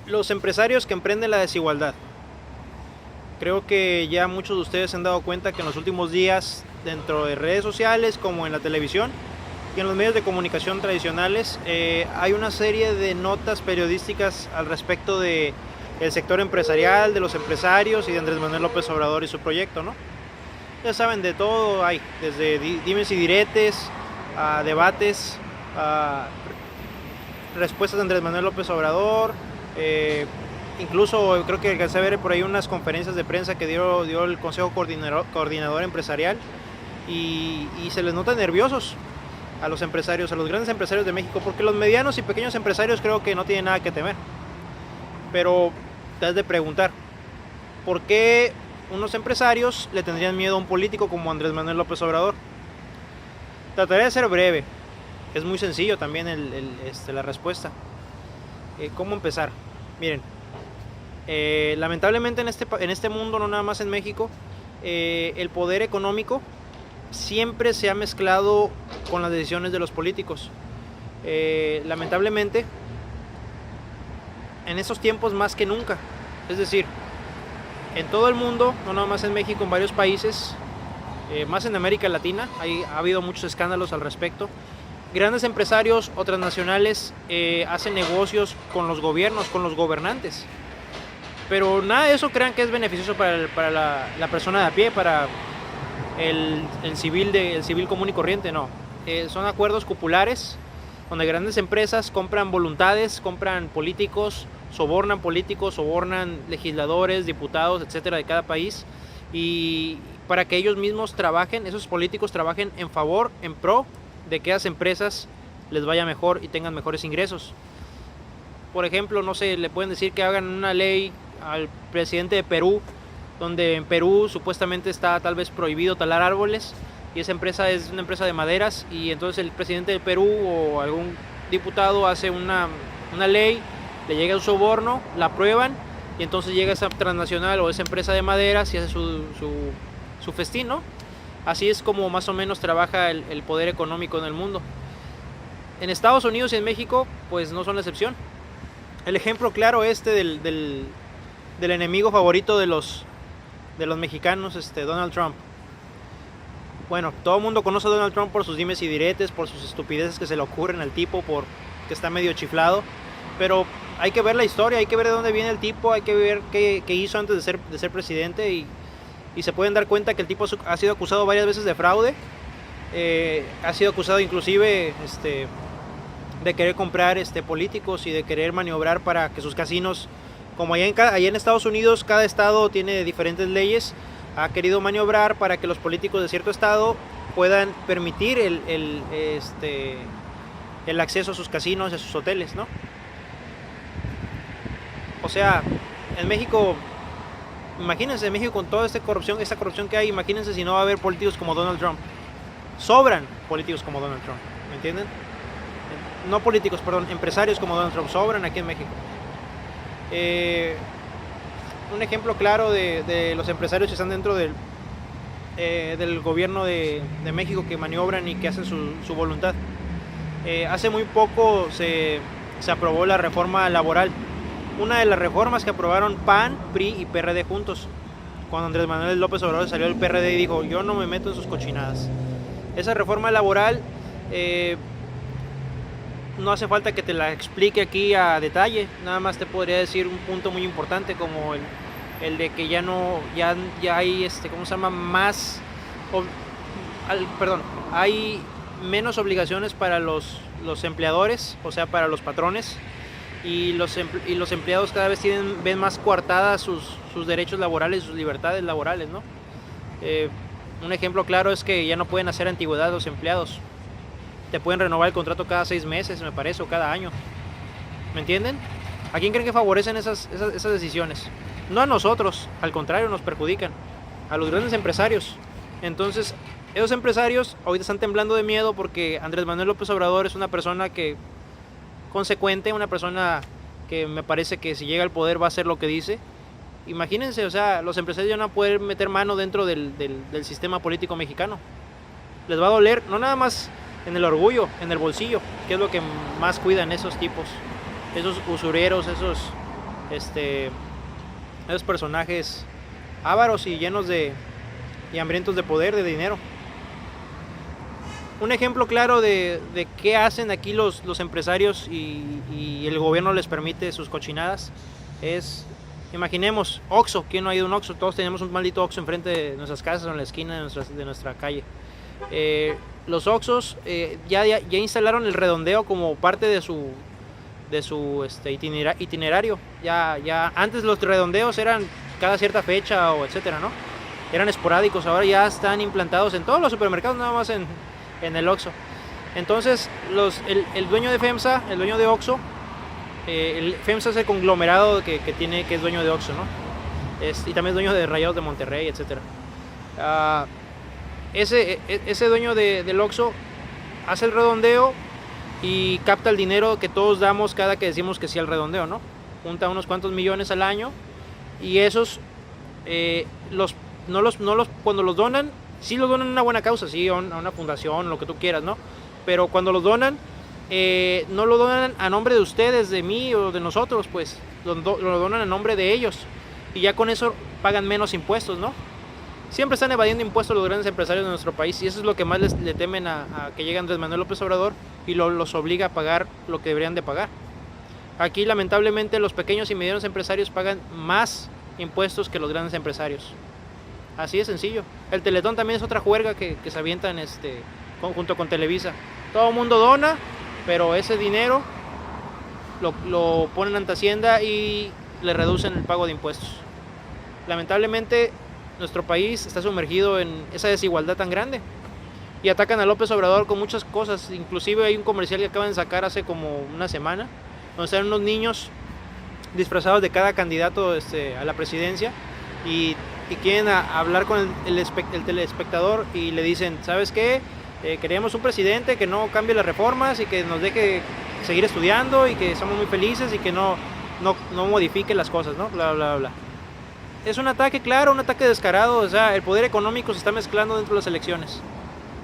Los empresarios que emprenden la desigualdad. Creo que ya muchos de ustedes se han dado cuenta que en los últimos días, dentro de redes sociales como en la televisión y en los medios de comunicación tradicionales, hay una serie de notas periodísticas al respecto de el sector empresarial, de los empresarios y de Andrés Manuel López Obrador y su proyecto, ¿no? Ya saben, de todo hay, desde dimes y diretes, a debates, a respuestas de Andrés Manuel López Obrador, incluso creo que alcancé a ver por ahí unas conferencias de prensa que dio el Consejo Coordinador Empresarial y se les nota nerviosos a los empresarios, a los grandes empresarios de México, porque los medianos y pequeños empresarios creo que no tienen nada que temer. Pero te has de preguntar, ¿por qué unos empresarios le tendrían miedo a un político como Andrés Manuel López Obrador? Trataré de ser breve, es muy sencillo también la respuesta. ¿Cómo empezar? Miren, lamentablemente en este mundo, no nada más en México, el poder económico siempre se ha mezclado con las decisiones de los políticos. Lamentablemente, en estos tiempos más que nunca, es decir, en todo el mundo, no nada más en México, en varios países, más en América Latina, ha habido muchos escándalos al respecto. Grandes empresarios o transnacionales hacen negocios con los gobiernos, con los gobernantes. Pero nada de eso crean que es beneficioso para la persona de a pie, para el civil común y corriente, no. Son acuerdos cupulares donde grandes empresas compran voluntades, compran políticos, sobornan legisladores, diputados, etcétera, de cada país, y para que ellos mismos trabajen, esos políticos trabajen en favor, en pro de que esas empresas les vaya mejor y tengan mejores ingresos. Por ejemplo, no sé, le pueden decir que hagan una ley al presidente de Perú, donde en Perú supuestamente está tal vez prohibido talar árboles, y esa empresa es una empresa de maderas, y entonces el presidente de Perú o algún diputado hace una ley, le llega un soborno, la aprueban, y entonces llega esa transnacional o esa empresa de maderas y hace su festín, ¿no? Así es como más o menos trabaja el poder económico en el mundo. En Estados Unidos y en México, pues no son la excepción. El ejemplo claro del enemigo favorito de los mexicanos, Donald Trump. Bueno, todo el mundo conoce a Donald Trump por sus dimes y diretes, por sus estupideces que se le ocurren al tipo, por que está medio chiflado. Pero hay que ver la historia, hay que ver de dónde viene el tipo, hay que ver qué hizo antes de ser presidente, y se pueden dar cuenta que el tipo ha sido acusado varias veces de fraude. Ha sido acusado inclusive de querer comprar políticos y de querer maniobrar para que sus casinos, como allá en Estados Unidos, cada estado tiene diferentes leyes, ha querido maniobrar para que los políticos de cierto estado puedan permitir el acceso a sus casinos y a sus hoteles, ¿no? O sea, en México, imagínense, en México con toda esta corrupción que hay, imagínense si no va a haber políticos como Donald Trump. Sobran políticos como Donald Trump, ¿me entienden? No políticos, perdón, empresarios como Donald Trump sobran aquí en México. Un ejemplo claro de los empresarios que están dentro del gobierno de México, que maniobran y que hacen su voluntad. Hace muy poco se aprobó la reforma laboral. Una de las reformas que aprobaron PAN, PRI y PRD juntos. Cuando Andrés Manuel López Obrador salió del PRD y dijo, yo no me meto en sus cochinadas. Esa reforma laboral, no hace falta que te la explique aquí a detalle, nada más te podría decir un punto muy importante como el de que ya hay ¿cómo se llama? Hay menos obligaciones para los empleadores, o sea, para los patrones, y los empleados cada vez ven más coartadas sus derechos laborales, sus libertades laborales, ¿no? Un ejemplo claro es que ya no pueden hacer antigüedad los empleados. Te pueden renovar el contrato cada 6 meses, me parece, o cada año. ¿Me entienden? ¿A quién creen que favorecen esas decisiones? No a nosotros, al contrario, nos perjudican. A los grandes empresarios. Entonces, esos empresarios ahorita están temblando de miedo porque Andrés Manuel López Obrador es una persona consecuente, una persona que me parece que si llega al poder va a hacer lo que dice. Imagínense, o sea, los empresarios ya no van a poder meter mano dentro del sistema político mexicano. Les va a doler, no nada más en el orgullo, en el bolsillo, que es lo que más cuidan esos tipos, esos usureros, esos personajes ávaros y llenos y hambrientos de poder, de dinero. Un ejemplo claro de qué hacen aquí los empresarios y el gobierno les permite sus cochinadas es, imaginemos, Oxxo. ¿Quién no ha ido a un Oxxo? Todos tenemos un maldito Oxxo enfrente de nuestras casas o en la esquina de nuestra calle. Los Oxxos ya instalaron el redondeo como parte de su itinerario. Ya antes los redondeos eran cada cierta fecha o etcétera, ¿no? Eran esporádicos, ahora ya están implantados en todos los supermercados, nada más en el Oxxo. Entonces el dueño de FEMSA, el dueño de Oxxo, el FEMSA es el conglomerado que es dueño de Oxxo, ¿no? Y también es dueño de Rayados de Monterrey, etcétera. Ese dueño del Oxxo hace el redondeo y capta el dinero que todos damos cada que decimos que sí al redondeo, ¿no? Junta unos cuantos millones al año y esos cuando los donan, sí los donan a una buena causa, sí, a una fundación, lo que tú quieras, ¿no? Pero cuando los donan, no lo donan a nombre de ustedes, de mí o de nosotros, pues lo donan a nombre de ellos y ya con eso pagan menos impuestos, ¿no? Siempre están evadiendo impuestos los grandes empresarios de nuestro país y eso es lo que más le temen a que llegue Andrés Manuel López Obrador y los obliga a pagar lo que deberían de pagar. Aquí lamentablemente los pequeños y medianos empresarios pagan más impuestos que los grandes empresarios. Así de sencillo. El Teletón también es otra juerga que se avientan junto con Televisa. Todo el mundo dona, pero ese dinero lo ponen ante Hacienda y le reducen el pago de impuestos. Lamentablemente nuestro país está sumergido en esa desigualdad tan grande y atacan a López Obrador con muchas cosas. Inclusive hay un comercial que acaban de sacar hace como una semana donde están unos niños disfrazados de cada candidato a la presidencia y quieren hablar con el telespectador y le dicen, ¿sabes qué? Queremos un presidente que no cambie las reformas y que nos deje seguir estudiando y que somos muy felices y que no modifique las cosas, ¿no? Bla, bla, bla. Es un ataque claro, un ataque descarado. O sea, el poder económico se está mezclando dentro de las elecciones.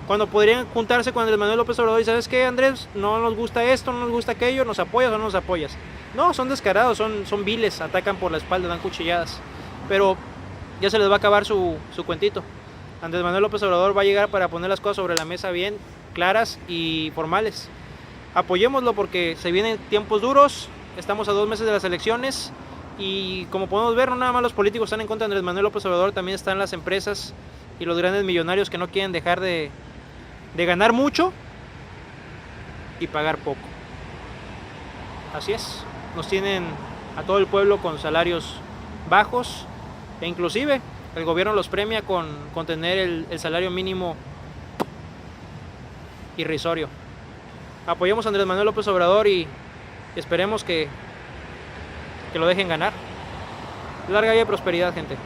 Cuando podrían juntarse con Andrés Manuel López Obrador y ¿sabes qué, Andrés? No nos gusta esto, no nos gusta aquello, ¿nos apoyas o no nos apoyas? No, son descarados, son viles, atacan por la espalda, dan cuchilladas. Pero ya se les va a acabar su cuentito. Andrés Manuel López Obrador va a llegar para poner las cosas sobre la mesa bien claras y formales. Apoyémoslo porque se vienen tiempos duros, estamos a 2 meses de las elecciones. Y como podemos ver, no nada más los políticos están en contra de Andrés Manuel López Obrador, también están las empresas y los grandes millonarios que no quieren dejar de ganar mucho y pagar poco. Así es, nos tienen a todo el pueblo con salarios bajos e inclusive el gobierno los premia con tener el salario mínimo irrisorio. Apoyemos a Andrés Manuel López Obrador y esperemos que lo dejen ganar. Larga vida y prosperidad, gente.